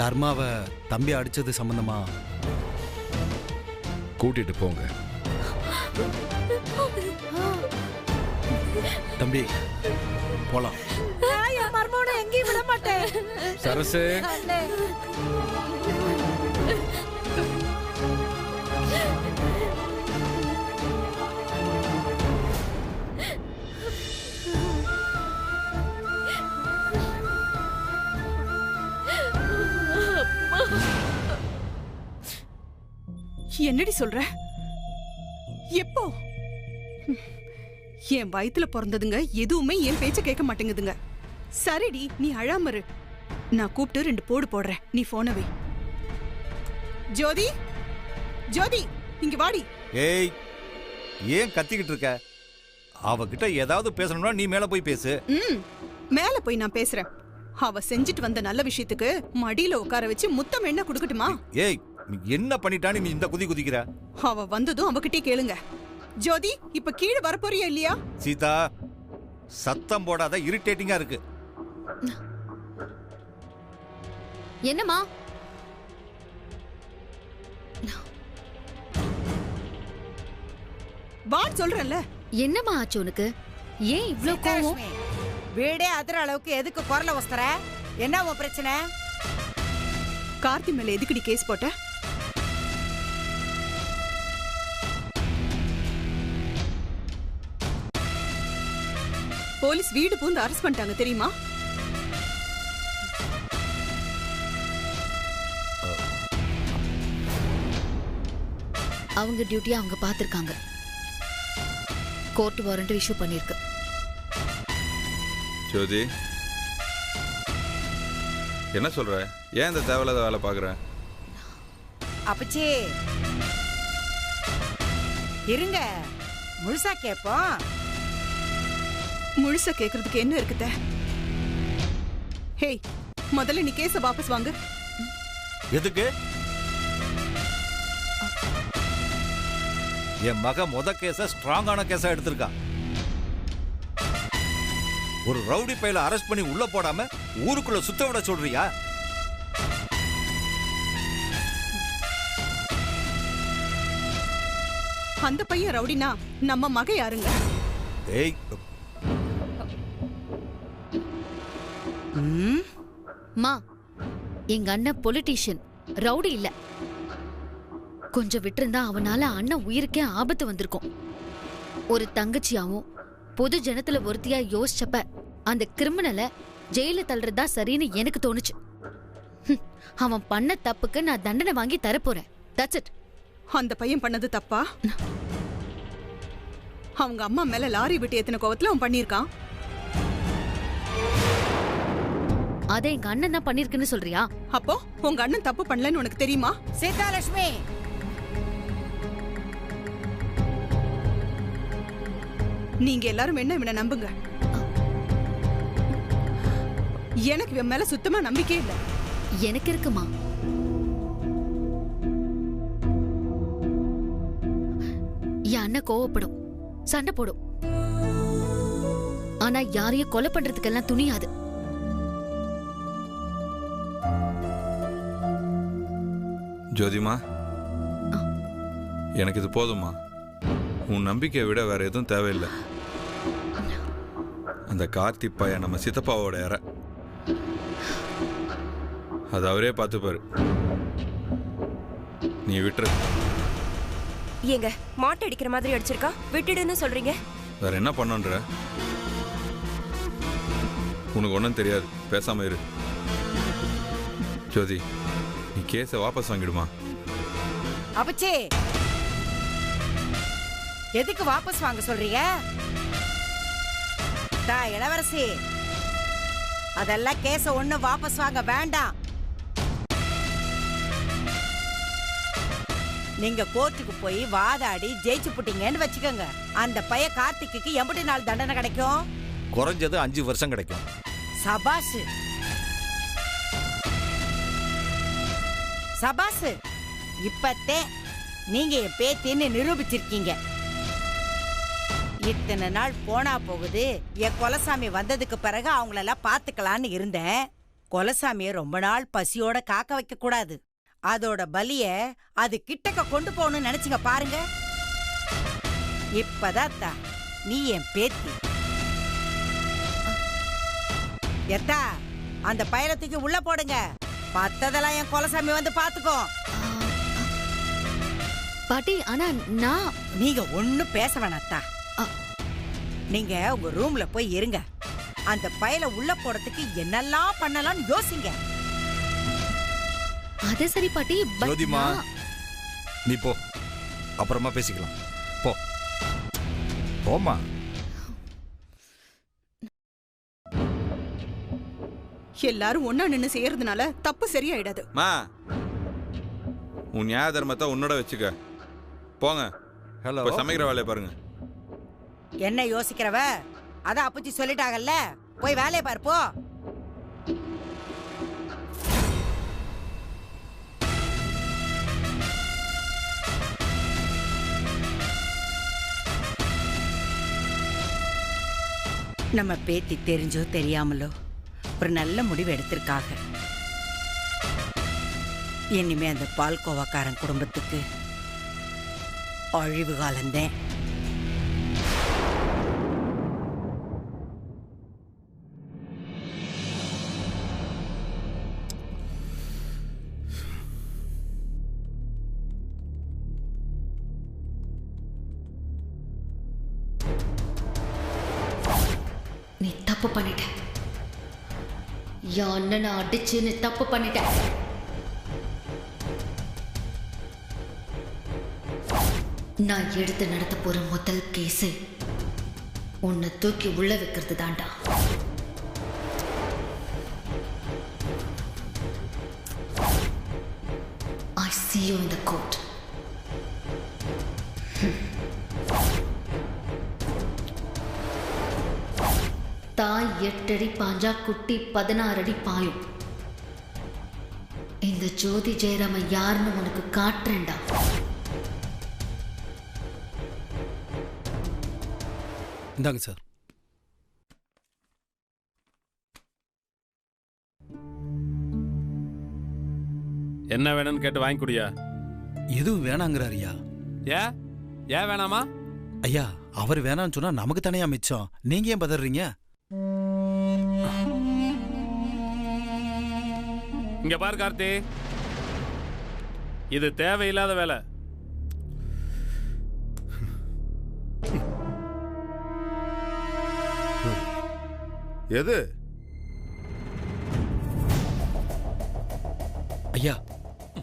தர்மாவை தம்பி அடிச்சது சம்பந்தமா கூட்டிட்டு போங்க. தம்பி போலாம். எங்கேயும் விட மாட்டேன். சரசு என்னடி சொல்ற? எப்போ? என் வயித்துல பிறந்ததுங்க எதுவுமே என் பேச்ச கேட்க மாட்டேங்குதுங்க. சரிடி, நீ அழாமரு. நான் கூப்பிட்டு 2 போடு போடுறேன். நீ போன வை. ஜோதி, ஜோதி, இங்க வாடி. ஏய், ஏன் கத்திக்கிட்டு இருக்க? அவகிட்ட ஏதாவது பேசணும்னா நீ மேல போய் பேசு. மேல போய் நான் பேசுறேன். அவ செஞ்சுட்டு வந்த நல்ல விஷயத்துக்கு மடியில உட்கார வச்சு முத்தம் என்ன குடுக்கட்டுமா? ஏய், என்ன பண்ணிட்டான்னு நீ இந்த குதிக்கிற? அவ வந்ததும் அவகிட்டே கேளுங்க. ஜோதி, இப்ப கீழே வரப்போறியா இல்லையா? சீதா, சத்தம் போடாத, இரிட்டேட்டிங்கா இருக்கு. என்னம்மா? வாட் சொல்றல. என்னம்மா ஆச்சு உனக்கு? ஏன் இவ்ளோ கோவம்? வீடே அதிர அளவுக்கு எதுக்கு குரல வஸ்தற? என்ன உன் பிரச்சனை? கார்த்தி மேல எதுக்குடி கேஸ் போட்ட? போலீஸ் வீடு பூந்து அரெஸ்ட் பண்ணிட்டாங்க தெரியுமா? அவங்க டியூட்டியை அவங்க பார்த்திருக்காங்க. கோர்ட் வாரண்ட் இஷ்யூ பண்ணிருக்கு. ஜோதி, என்ன சொல்ற? ஏன் இந்த தேவையில்லாத வேலை பாக்குற? அப்பச்சி இருங்க, முழுசா கேப்போம். முழுசா கேக்குறதுக்கு என்ன இருக்குத? ஹேய், முதல்ல நீ கேஸ வாபஸ் வாங்கு. எதுக்கு? என் மக முத கேஸ ஸ்ட்ராங்கான கேஸா எடுத்திருக்கா. ஒரு ரவுடி பையில அரெஸ்ட் பண்ணி உள்ள போடாம ஊருக்குள்ள சுத்த விட சொல்றியா? அந்த பையன் ரவுடினா நம்ம மக யாருங்க? ஏய், மா, எங்க அண்ணன் பொலிட்டீஷியன், ரவுடி இல்ல. கொஞ்சம் விட்டிருந்தா அவனால அண்ணன் உயிருக்கே ஆபத்து வந்திருக்கும். ஒரு தங்கச்சியாவும் பொது ஜனத்துல ஒருத்தியா யோசிச்சப்ப அந்த கிரிமினலை ஜெயில தள்ளுறதா சரின்னு எனக்கு தோணுச்சு. அவன் பண்ண தப்புக்கு நான் தண்டனை வாங்கி தரப்போறேன். That's it. அந்த பையன் பண்ணது தப்பா? அவங்க அம்மா மேல லாரி விட்டு ஏத்தின கோவத்துல அவன் பண்ணிருக்கான். அதை எங்க அண்ணன் தான் பண்ணிருக்குன்னு சொல்றியா? அப்போ உங்க அண்ணன் தப்பு பண்ணலன்னு உனக்கு தெரியுமா? சீதாலட்சுமி, நீங்க எல்லாரும் என்ன இவனை நம்புங்க. எனக்கு இவன் மேல சுத்தமா நம்பிக்கை இல்ல. எனக்கு இருக்குமா? என் அண்ணன் கோவப்படும், சண்டை போடும். ஆனா யாரையும் கொலை பண்றதுக்கெல்லாம் துணியாது. ஜோதிமா, எனக்கு இது போதுமா? உன் நம்பிக்கையை விட வேற எதுவும் தேவையில்லை. அந்த கார்த்தி பையன் நம்ம சித்தப்பாவோட யார, அது அவரே பார்த்துப்பாரு. நீ விட்டுரு. ஏங்க மாட்டை அடிக்கிற மாதிரி அடிச்சிருக்கா, விட்டுடுன்னு சொல்றீங்க? வேற என்ன பண்ணுன்ற? உனக்கு ஒன்றும் தெரியாது, பேசாம இரு. ஜோதி, நீ கேஸை வாபஸ் வாங்கிடுமா? அப்பச்சி எதுக்கு வாபஸ் வாங்க சொல்றீங்க? இளவரசி, அதெல்லாம் கேஸ ஒண்ணு வாபஸ் வாங்க வேண்டாம். நீங்க கோர்ட்டுக்கு போய் வாதாடி ஜெயிச்சு புட்டீங்கன்னு வச்சுக்கோங்க, அந்த பைய கார்த்திக்கு எம்படி நாள் தண்டனை கிடைக்கும்? குறைஞ்சது 5 வருஷம் கிடைக்கும். சபாஸ் சபாஸ், இப்பத்தே நீங்க என் பேத்தின்னு நிரூபிச்சிருக்கீங்க. இத்தனை நாள் போனா போகுது, என் கொலசாமி வந்ததுக்கு பிறகு அவங்களெல்லாம் பாத்துக்கலான்னு இருந்தேன். கொலசாமிய ரொம்ப நாள் பசியோட காக்க வைக்க கூடாது. அதோட பலிய அது கிட்டக்க கொண்டு போகணும்னு நினைச்சுங்க பாருங்க. இப்பதான் அத்தா நீ என் பேத்தி. எத்தா அந்த பயலத்துக்கு உள்ள போடுங்க. பத்ததெல்லாம் என் கொலசாமி வந்து பாத்துக்கோ. பாட்டி ஆனா நான் நீங்க ஒண்ணும் பேச வேணாத்தா. நீங்க உங்க ரூம்ல போய் இருங்க. அந்த பயல உள்ள போறதுக்கு என்னெல்லாம் பண்ணலாம்னு யோசிங்க. அது சரி பாட்டி, but ஜோதிமா நான்- நீ போ, அப்புறமா பேசிக்கலாம். போ போமா. எல்லாரும் ஒன்னா நின்னு செய்யறதுனால தப்பு சரியாயிடாது. மா உன் நியாய தர்மத்தை உன்னோட வச்சுக்க. போங்க, ஹலோ, போய் சமைக்கிற வேலையை பாருங்க. என்ன யோசிக்கிறவ? அதான் அப்பச்சி சொல்லிட்டாங்கல்ல, போய் வேலையை பாரு போ. நம்ம பேத்தி தெரிஞ்சோ தெரியாமலோ ஒரு நல்ல முடிவு எடுத்திருக்காங்க. இனிமே அந்த பால்கோவாக்காரன் குடும்பத்துக்கு அழிவு காலந்தேன். நீ தப்பு பண்ணிட்ட. என் அண்ணனை அடிச்சு நீ தப்பு பண்ணிட்ட. நான் எடுத்து நடத்த போற முதல் கேஸ் உன்னை தூக்கி உள்ள வைக்கிறது தாண்டா. I see you in the court. தாய் 8 அடி பாஞ்சா குட்டி 16 அடி பாயும். இந்த ஜோதி ஜெயராம யாருன்னு உனக்கு காட்டுறேன்டா. இந்தாங்க சார். என்ன வேணும்னு கேட்டு வாங்கி குடியா? எதுவும் வேணாங்கிறார் ஐயா. ஏன் வேணாமா? ஐயா அவர் வேணான்னு சொன்னா நமக்கு தானே மிச்சம். நீங்க ஏன் பதறீங்க? இங்க பாரு கார்த்தி, இது தேவையில்லாத வேலை. எது? ஐயா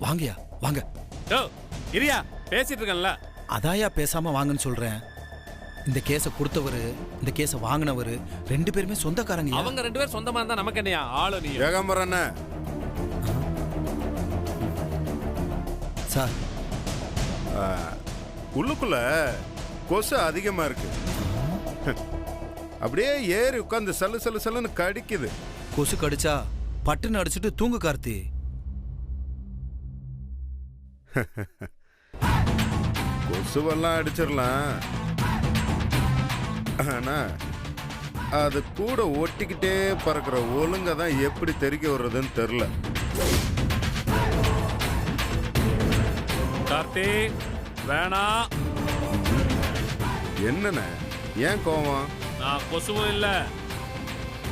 வாங்கயா வாங்க. இரியா, பேசிட்டு இருக்கேன்ல. அதாயா பேசாம வாங்கன்னு சொல்றேன். இந்த கேஸை கொடுத்தவரு இந்த கேஸை வாங்கினவரு 2 பேருமே சொந்தக்காரங்க. அவங்க 2 பேரும் சொந்தமா இருந்தா நமக்கு என்னையா ஆளு? நீ ஏகாம்பரம் சார், உள்ளுக்குள்ள கொசு அதிகமா இருக்கு. அப்படியே ஏறி உட்காந்து சல்லு சல்லு சல்லுன்னு கடிக்குது. கொசு கடிச்சா பட்டுன்னு அடிச்சுட்டு தூங்கு கார்த்தி. கொசுவெல்லாம் அடிச்சிடலாம், ஆனா அது கூட ஒட்டிக்கிட்டே பறக்கிற ஒழுங்க தான் எப்படி தெறிக்க வர்றதுன்னு தெரியல. கார்த்தி வேணாம். என்னண்ணே ஏன் கோவம்? நான் கொசுவும் இல்ல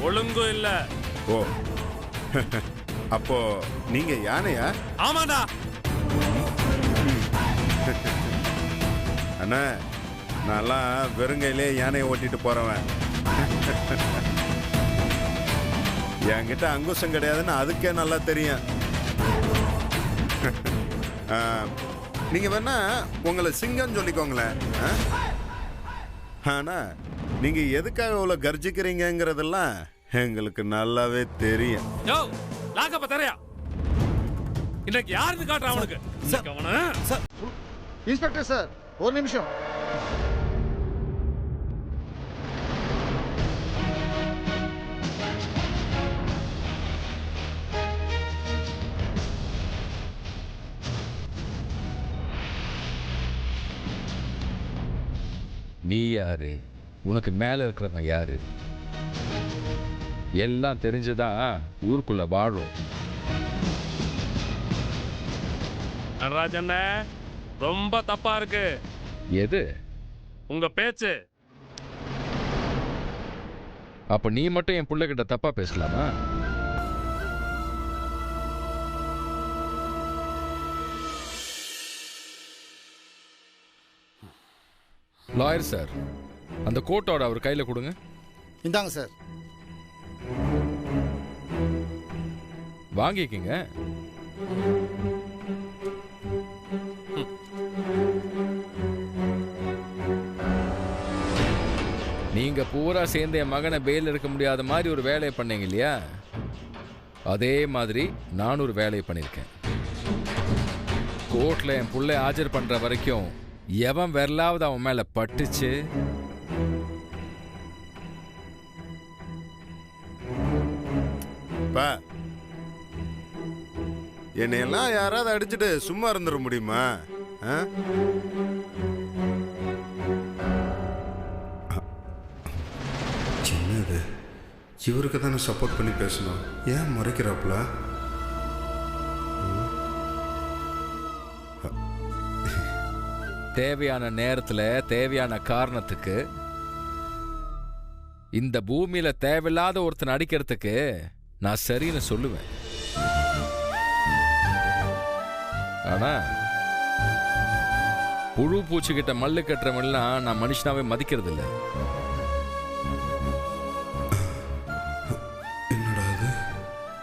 ஒழுங்கும் இல்ல. ஓ அப்போ நீங்க யானையா? ஆமாடா. அண்ணா நான்லாம் வெறுங்கையிலே யானையை ஓட்டிட்டு போறவன். என்கிட்ட அங்குசம் கிடையாதுன்னு அதுக்கே நல்லா தெரியும். நீங்க வேணா உங்களை சிங்கம் சொல்லிக்கோங்களேன். ஆனா நீங்க எதுக்காக இவ்வளவு கர்ஜிக்கிறீங்கிறதெல்லாம் எங்களுக்கு நல்லாவே தெரியும். இன்னைக்கு யாருக்கு காட்டுற அவனுக்கு? இன்ஸ்பெக்டர் சார், ஒரு நிமிஷம். நீ யாரு? உனக்கு மேல இருக்கிறவன் யாரு? எல்லாம் தெரிஞ்சுதான் ஊருக்குள்ள வாழும். நடராஜண்ண ரொம்ப தப்பா இருக்கு. எது? உங்க பேச்சு. அப்ப நீ மட்டும் என் பிள்ளைகிட்ட தப்பா பேசலாமா? லாயர் சார், அந்த கோட்டோட அவர் கையில கொடுங்க. இந்தாங்க சார். வாங்கிக்கங்க. நீங்க பூரா சேர்ந்து என் மகனை பெயில் எடுக்க முடியாத மாதிரி ஒரு வேலையை பண்ணீங்க இல்லையா? அதே மாதிரி நான் ஒரு வேலையை பண்ணியிருக்கேன். கோர்ட்ல என் புள்ளை ஆஜர் பண்ற வரைக்கும் எவன் வரலாவது அவன் மேல பட்டுச்சு, என்னையெல்லாம் யாராவது அடிச்சுட்டு சும்மா இருந்துட முடியுமா? சின்னது இவருக்கு தானே சப்போர்ட் பண்ணி பேசணும். ஏன் முறைக்கிறாப்புல? தேவையான நேரத்துல தேவையான காரணத்துக்கு இந்த பூமியில தேவையில்லாத ஒருத்தன் அடிக்கிறதுக்கு நான் சரின்னு சொல்லுவேன். ஆனா புழு பூச்சிக்கிட்ட மல்லு கட்டுறவெல்லாம் நான் மனுஷனாவே மதிக்கிறது இல்லை. என்னடா அது,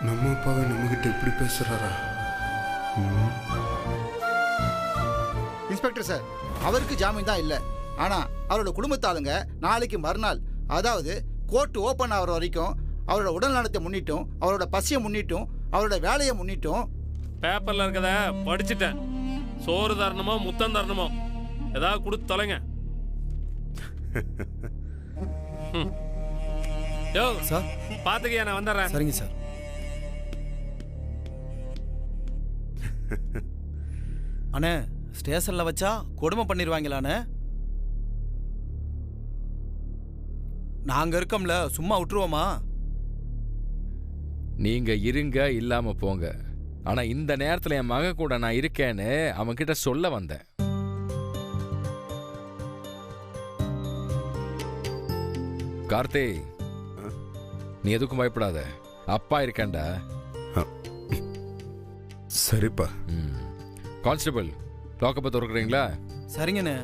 நம்ம அப்பாவை நம்மகிட்ட இப்படி பேசுறாரா? இன்ஸ்பெக்டர் சார், அவருக்கு ஜாமீன் தான் இல்லை. ஆனா அவரோட குடும்பத்தாளுங்க நாளைக்கு மறுநாள், அதாவது கோர்ட் ஓப்பன் ஆகிற வரைக்கும் அவரோட உடல் நலத்தை முன்னிட்டும், அவரோட பசியை முன்னிட்டும், அவரோட வேலையை முன்னிட்டும் பேப்பர்ல இருக்கத படிச்சுட்டேன். சோறு தரணுமோ முத்தம் தரணுமோ ஏதாவது கொடுத்து தொலைங்க. யோ சார், பாத்துக்கியா, நான் வந்துடுறேன். சரிங்க சார். அண்ணே, ஸ்டேஷன்ல வச்சா கொடுமை பண்ணிடுவாங்களாண்ணே? நாங்க இருக்கோம்ல, சும்மா விட்டுருவோமா? நீங்க இருங்க, இல்லாம போங்க. ஆனா இந்த நேரத்துல என் மக கூட நான் இருக்கேன்னு அவன் கிட்ட சொல்ல வந்தேன். கார்த்தி, நீ எதுக்கும் பயப்படாத, அப்பா இருக்கேன்டா. சரிப்பா. கான்ஸ்டபிள், லாக்கப்பை திறக்கிறீங்களா? சரிங்கண்ணே.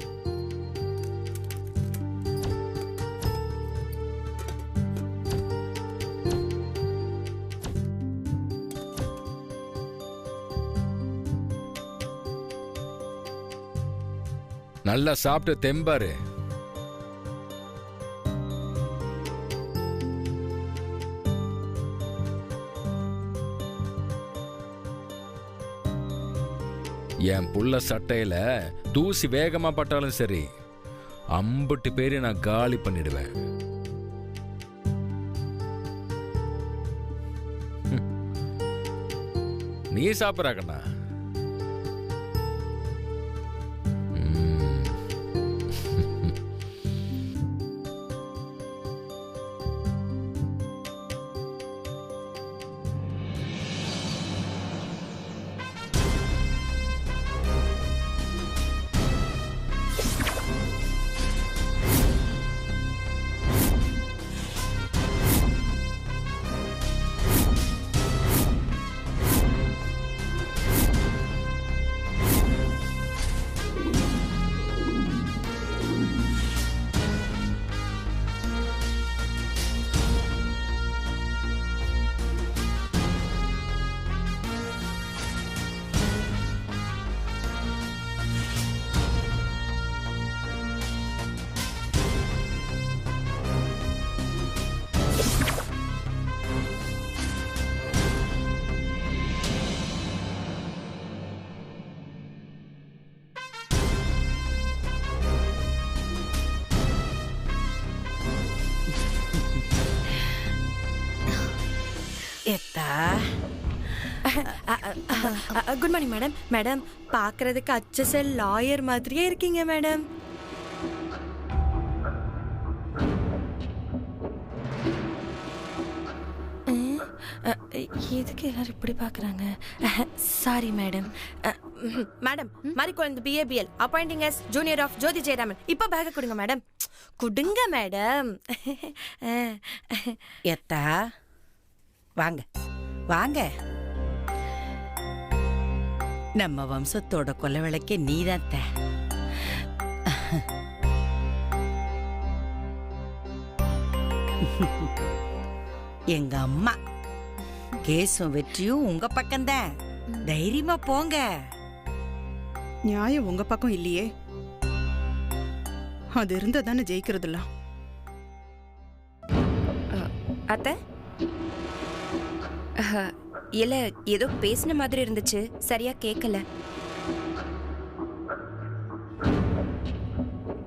நல்லா சாப்பிட்டு தெம்பாரு. என் புள்ள சட்டையில தூசி வேகமா பட்டாலும் சரி, அம்பட்டு பேரை நான் காலி பண்ணிடுவேன். நீ சாப்பிட்றாக்கண்ணா? Good morning madam. மேடம், பார்க்கறதுக்கு அச்சசல் லாயர் மாதிரியே இருக்கீங்க மேடம். எதுக்கு எல்லாரும் இப்படி பார்க்குறாங்க? Sorry madam. மேடம் மாதிரி குழந்தை BAPL appointing as junior of Jothi Jayaraman. இப்போ பேக்கை கொடுங்க மேடம். கொடுங்க மேடம். எத்தா வாங்க வாங்க. நம்ம வம்சத்தோட கொலை விளக்கே நீதான். எங்க அம்மா கேசும் வெற்றியும் உங்க பக்கம்தான். தைரியமா போங்க. நியாயம் உங்க பக்கம் இல்லையே, அது இருந்தா தானே ஜெயிக்கிறதுலாம். அத்தை இல்ல, ஏதோ பேசின மாதிரி இருந்துச்சு, சரியா கேட்கல.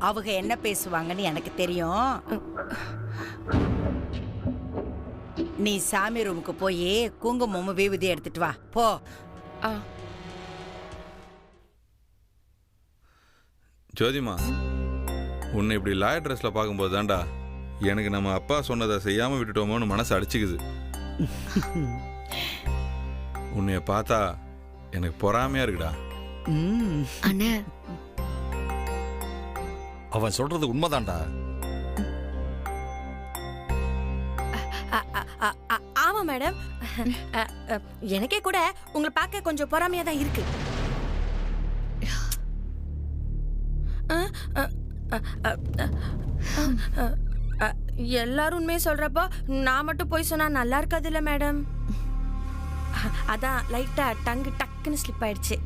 அவங்க என்ன பேசுவாங்கன்னு எனக்கு தெரியும். நீ சாமி ரூமுக்கு போய் குங்குமமும் விபூதி எடுத்துட்டு வா போ. ஜோதிமா, உன்னை இப்படி லாயர் ட்ரெஸ்ல பார்க்கும்போது தான்டா எனக்கு நம்ம அப்பா சொன்னதை செய்யாம விட்டுட்டோமோன்னு மனசு அடிச்சுக்குது. உன்னைய பார்த்தா எனக்கு பொறாமையா இருக்குடா. அண்ணே, அவன் சொல்றது உண்மைதான்டா. ஆமா மேடம், எனக்கே கூட உங்களை பார்க்க கொஞ்சம் பொறாமையா தான் இருக்கு. எல்லாரும் உண்மையை சொல்றப்போ நான் மட்டும் போய் சொன்னா நல்லா இருக்காது இல்ல மேடம். அதான் லைட்டா டங்கு டக்குன்னு ஸ்லிப் ஆயிடுச்சு.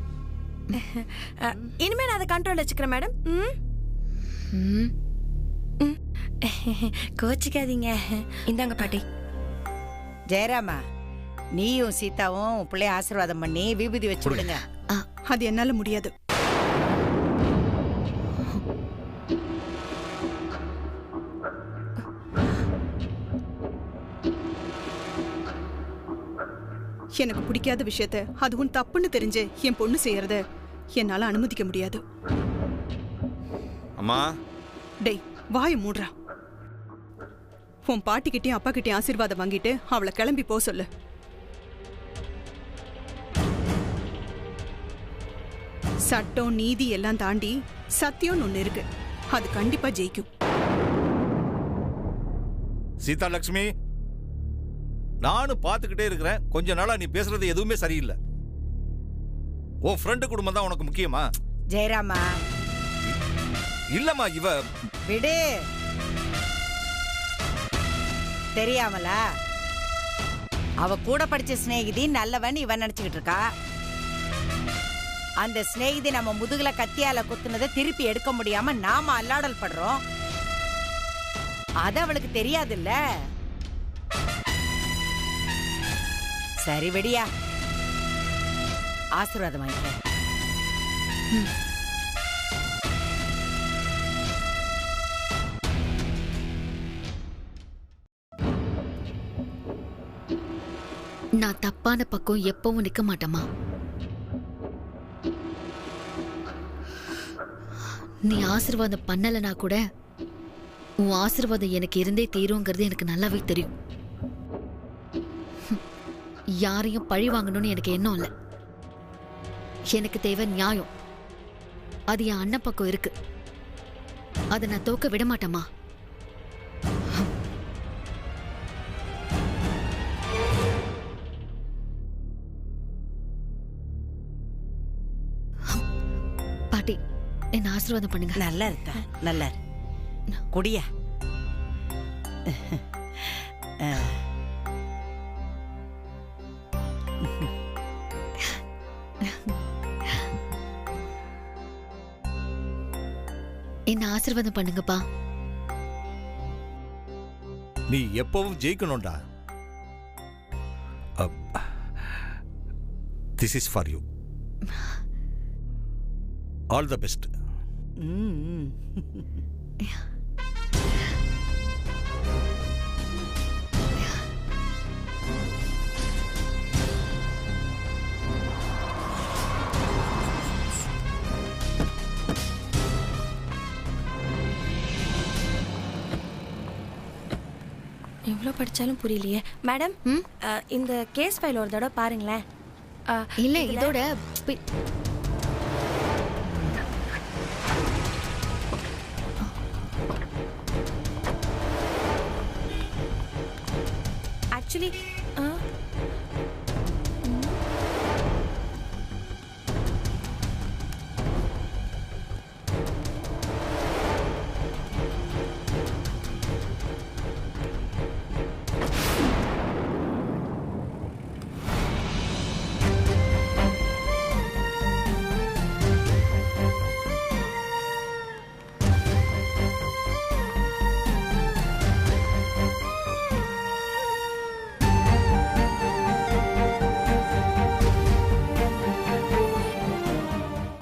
இனிமே நான் அதை கண்ட்ரோல் வச்சுக்கிறேன் மேடம். கோச்சிக்காதீங்க. இந்தாங்க பாட்டி. ஜெயராமா, நீயும் சீதாவும் பிள்ளைய ஆசீர்வாதம் பண்ணி விபூதி வச்சு விடுங்க. அது என்னால முடியாது. எனக்கு பிடிக்காத விஷயத்த அதுவும் தப்புன்னு தெரிஞ்சு என் பொண்ணு செய்யறத என்னால அனுமதிக்க முடியாது. அம்மா, டேய் வாய மூடுறா. உன் பாட்டிக்கிட்டையும் அப்பா கிட்டையும் ஆசீர்வாதம் வாங்கிட்டு அவளை கிளம்பி போ சொல்லு. சட்டம் நீதி எல்லாம் தாண்டி சத்தியம்னு ஒண்ணு இருக்கு, அது கண்டிப்பா ஜெயிக்கும். சீதா லட்சுமி, நானும் பார்த்துக்கிட்டே இருக்கிறேன். கொஞ்ச நாளா நீ பேசுறது எதுவுமே சரியில்லை. உன் ஃப்ரெண்டு குடும்பம் தான் உனக்கு முக்கியமா? ஜெயராமா, இல்லம்மா, இவ விடு. தெரியாமலா? அவ கூட படிச்ச சிநேகிதி நல்லவன் இவன் நினைச்சுக்கிட்டு இருக்கா. அந்த சிநேகிதி நம்ம முதுகுல கத்தியால குத்துனதை திருப்பி எடுக்க முடியாம நாம அல்லாடல் படுறோம். அது அவளுக்கு தெரியாதுல்ல. சரி விடியா, ஆசீர்வாதம் வாங்கிக்க. நான் தப்பான பக்கம் எப்பவும் நிக்க மாட்டேமா. நீ ஆசீர்வாதம் பண்ணலனா கூட உன் ஆசீர்வாதம் எனக்கு இருந்தே தீருங்கிறது எனக்கு நல்லாவே தெரியும். யாரையும் பழி வாங்கணும்னு எனக்கு எண்ணம் இல்லை. எனக்கு தேவை நியாயம். அது என் அண்ணன் பக்கம் இருக்கு. அதை நான் தோக்க விட மாட்டேமா. பாட்டி, என்ன ஆசீர்வாதம் பண்ணுங்க. நல்லா இருக்கா? நல்லா குடியா. என்ன ஆசீர்வாதம் பண்ணுங்கப்பா. நீ எப்பவும் ஜெயிக்கணும்டா. This is for you. All the best. எவ்வளோ படிச்சாலும் புரியலையே மேடம். இந்த கேஸ் ஃபைல் ஒரு தடவை பாருங்களேன். இல்ல இதோட ஆக்சுவலி